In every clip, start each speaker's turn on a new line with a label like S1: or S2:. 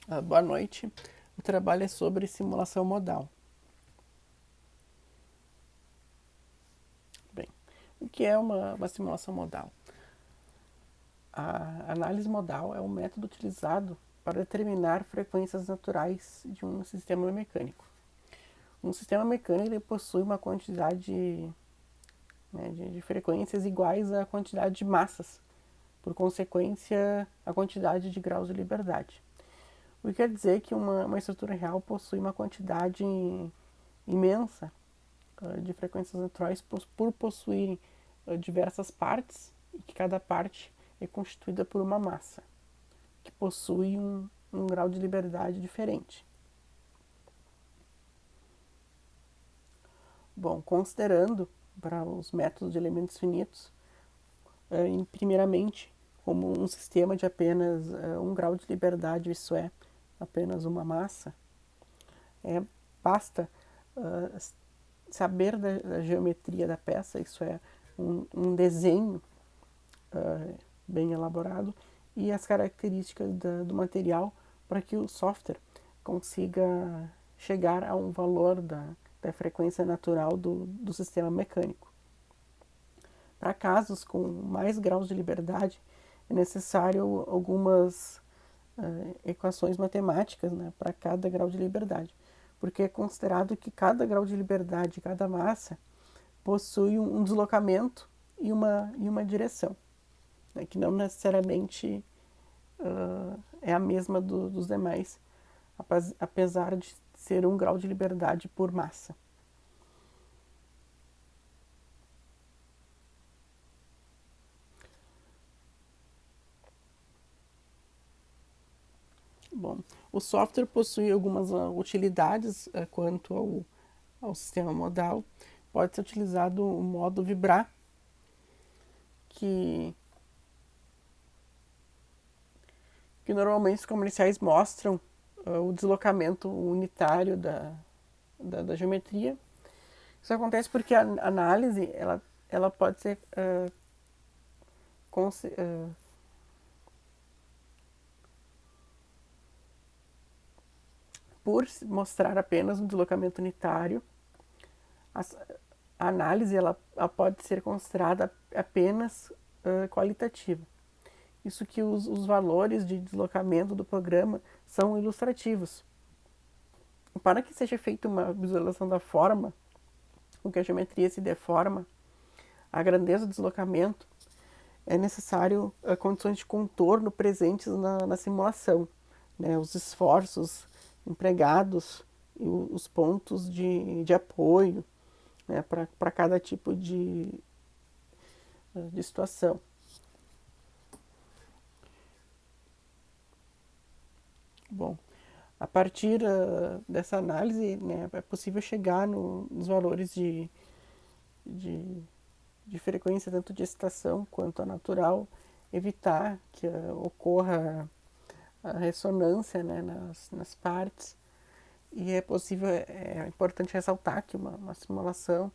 S1: Boa noite. O trabalho é sobre simulação modal. Bem, o que é uma simulação modal? A análise modal é um método utilizado para determinar frequências naturais de um sistema mecânico. Um sistema mecânico ele possui uma quantidade de frequências iguais à quantidade de massas, por consequência, a quantidade de graus de liberdade. O que quer dizer que uma estrutura real possui uma quantidade imensa de frequências naturais por possuírem diversas partes e que cada parte é constituída por uma massa que possui um grau de liberdade diferente. Bom, considerando para os métodos de elementos finitos, primeiramente, como um sistema de apenas um grau de liberdade, isso é, apenas uma massa, basta saber da geometria da peça, isso é, um desenho bem elaborado e as características do material para que o software consiga chegar a um valor da frequência natural do sistema mecânico. Para casos com mais graus de liberdade, é necessário algumas equações matemáticas, né, para cada grau de liberdade, porque é considerado que cada grau de liberdade, cada massa, possui um deslocamento e uma direção, né, que não necessariamente é a mesma dos demais, apesar de ser um grau de liberdade por massa. Bom, o software possui algumas utilidades quanto ao sistema modal. Pode ser utilizado o modo vibrar, que normalmente os comerciais mostram o deslocamento unitário da geometria. Isso acontece porque a análise ela pode ser por mostrar apenas um deslocamento unitário, a análise ela pode ser considerada apenas qualitativa. Isso que os valores de deslocamento do programa são ilustrativos. Para que seja feita uma visualização da forma com que a geometria se deforma, a grandeza do deslocamento, é necessário condições de contorno presentes na simulação, né? Os esforços empregados e os pontos de apoio, né? Para cada tipo de situação. Bom, a partir dessa análise, né, é possível chegar nos valores de frequência, tanto de excitação quanto a natural, evitar que ocorra a ressonância, né, nas partes. E é possível, é importante ressaltar que uma simulação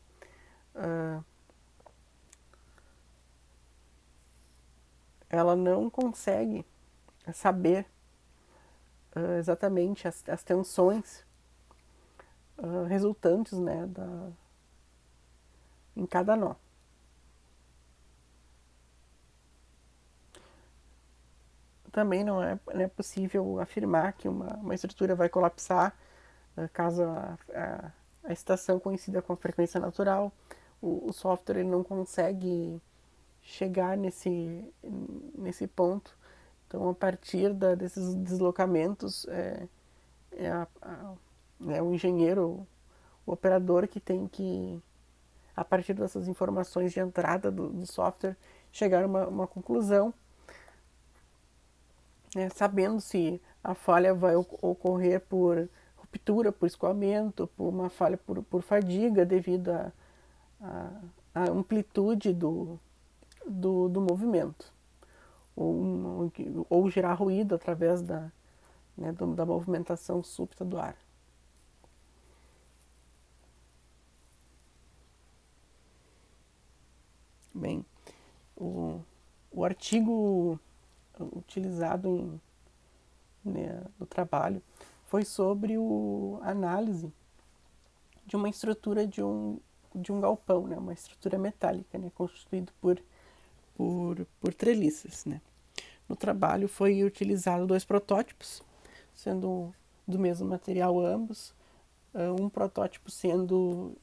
S1: ela não consegue saber exatamente as tensões resultantes, né, em cada nó. Também não é possível afirmar que uma estrutura vai colapsar caso a estação coincida com a frequência natural. O software ele não consegue chegar nesse ponto. Então, a partir desses deslocamentos, o engenheiro, o operador que tem que, a partir dessas informações de entrada do software, chegar a uma conclusão, né, sabendo se a falha vai ocorrer por ruptura, por escoamento, por uma falha por fadiga devido à amplitude do movimento, ou gerar ruído através da movimentação súbita do ar. Bem, o artigo utilizado trabalho foi sobre a análise de uma estrutura de um galpão, né? Uma estrutura metálica, né? Constituído por treliças, né? No trabalho foi utilizado 2 protótipos, sendo do mesmo material ambos, um protótipo sendo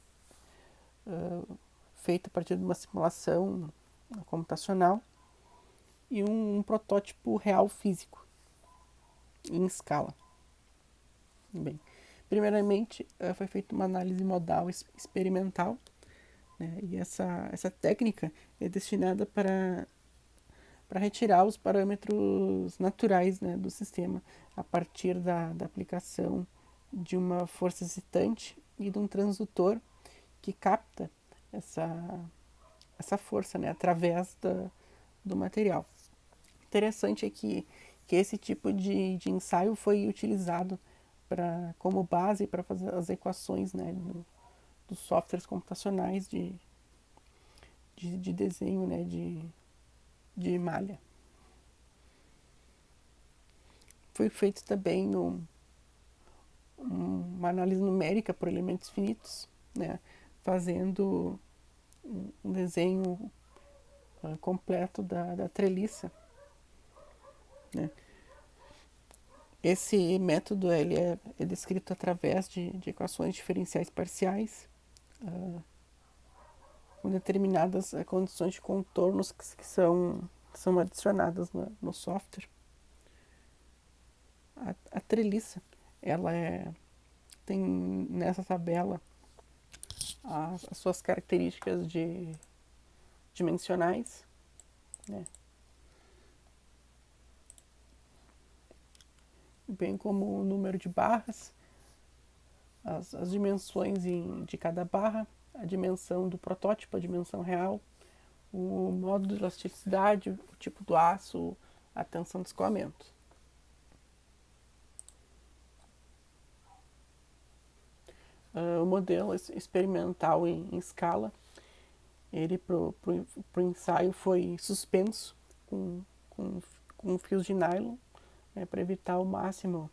S1: feito a partir de uma simulação computacional e um protótipo real físico, em escala. Bem, primeiramente foi feita uma análise modal experimental, né, e essa técnica é destinada para retirar os parâmetros naturais, né, do sistema a partir da aplicação de uma força excitante e de um transdutor que capta essa força, né, através do material. Interessante é que esse tipo de ensaio foi utilizado como base para fazer as equações, né, dos softwares computacionais de desenho, né, de malha. Foi feito também uma análise numérica por elementos finitos, né, fazendo um desenho completo da treliça, né. Esse método ele é descrito através de equações diferenciais parciais com determinadas condições de contornos que são adicionadas no software. A treliça, ela tem nessa tabela as suas características dimensionais, né? Bem como o número de barras, as dimensões de cada barra, a dimensão do protótipo, a dimensão real, o modo de elasticidade, o tipo do aço, a tensão de escoamento. O modelo experimental em escala, ele pro ensaio foi suspenso com fios de nylon, né, para evitar ao máximo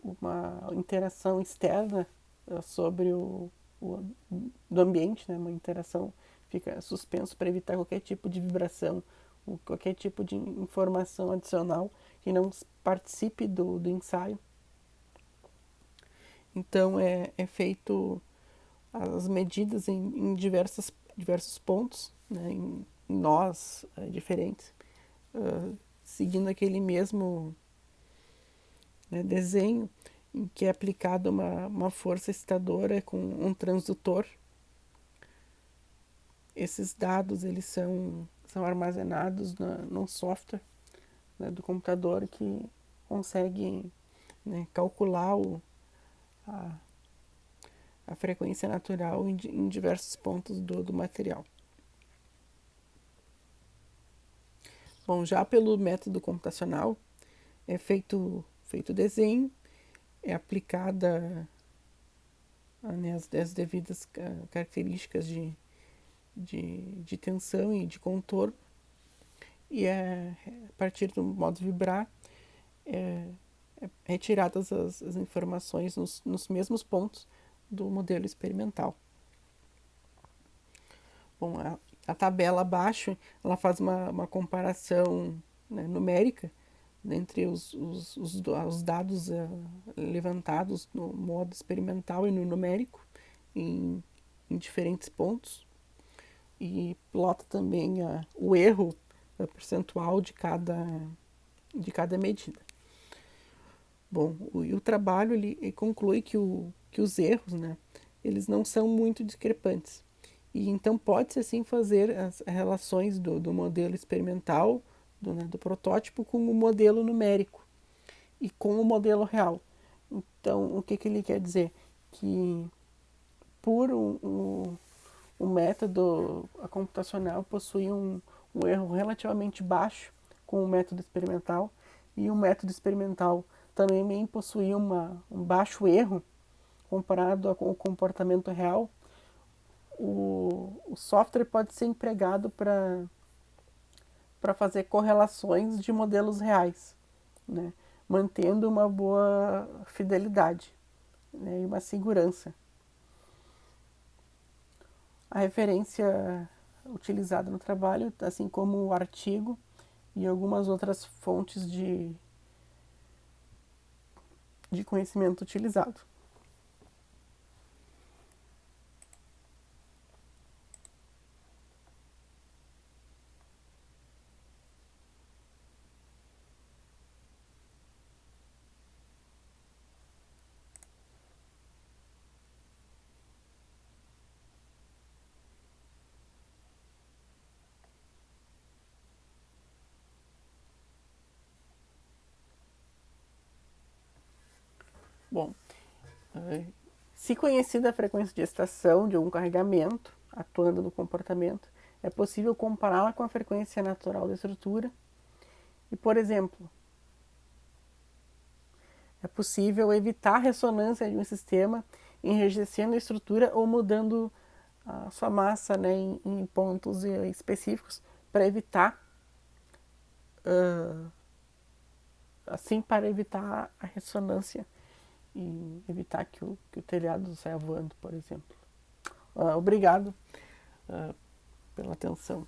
S1: uma interação externa sobre do ambiente, né, uma interação fica suspenso para evitar qualquer tipo de vibração, qualquer tipo de informação adicional que não participe do ensaio. Então é feito as medidas em diversos pontos, né, em nós diferentes, seguindo aquele mesmo, né, desenho em que é aplicada uma força excitadora com um transdutor. Esses dados eles são armazenados num software, né, do computador que consegue, né, calcular a frequência natural em diversos pontos do material. Bom, já pelo método computacional é feito o desenho, é aplicada, né, as devidas características de tensão e de contorno, e a partir do modo vibrar retiradas as informações nos mesmos pontos do modelo experimental. Bom, a tabela abaixo ela faz uma comparação, né, numérica entre os dados levantados no modo experimental e no numérico em diferentes pontos, e plota também o erro percentual de cada medida. Bom, o trabalho ele conclui que os erros, né, eles não são muito discrepantes. E então pode-se assim fazer as relações do modelo experimental, do protótipo, com o modelo numérico e com o modelo real. Então, o que ele quer dizer? Que por um método computacional possui um erro relativamente baixo com o método experimental, e o método experimental também possui um baixo erro comparado com o comportamento real. O software pode ser empregado para fazer correlações de modelos reais, né? mantendo uma boa fidelidade, né, e uma segurança. A referência utilizada no trabalho, assim como o artigo e algumas outras fontes de conhecimento utilizado. Bom, se conhecida a frequência de estação de um carregamento atuando no comportamento, é possível compará-la com a frequência natural da estrutura e, por exemplo, é possível evitar a ressonância de um sistema enrijecendo a estrutura ou mudando a sua massa, né, em pontos específicos para evitar, para evitar a ressonância e evitar que o telhado saia voando, por exemplo. Obrigado pela atenção.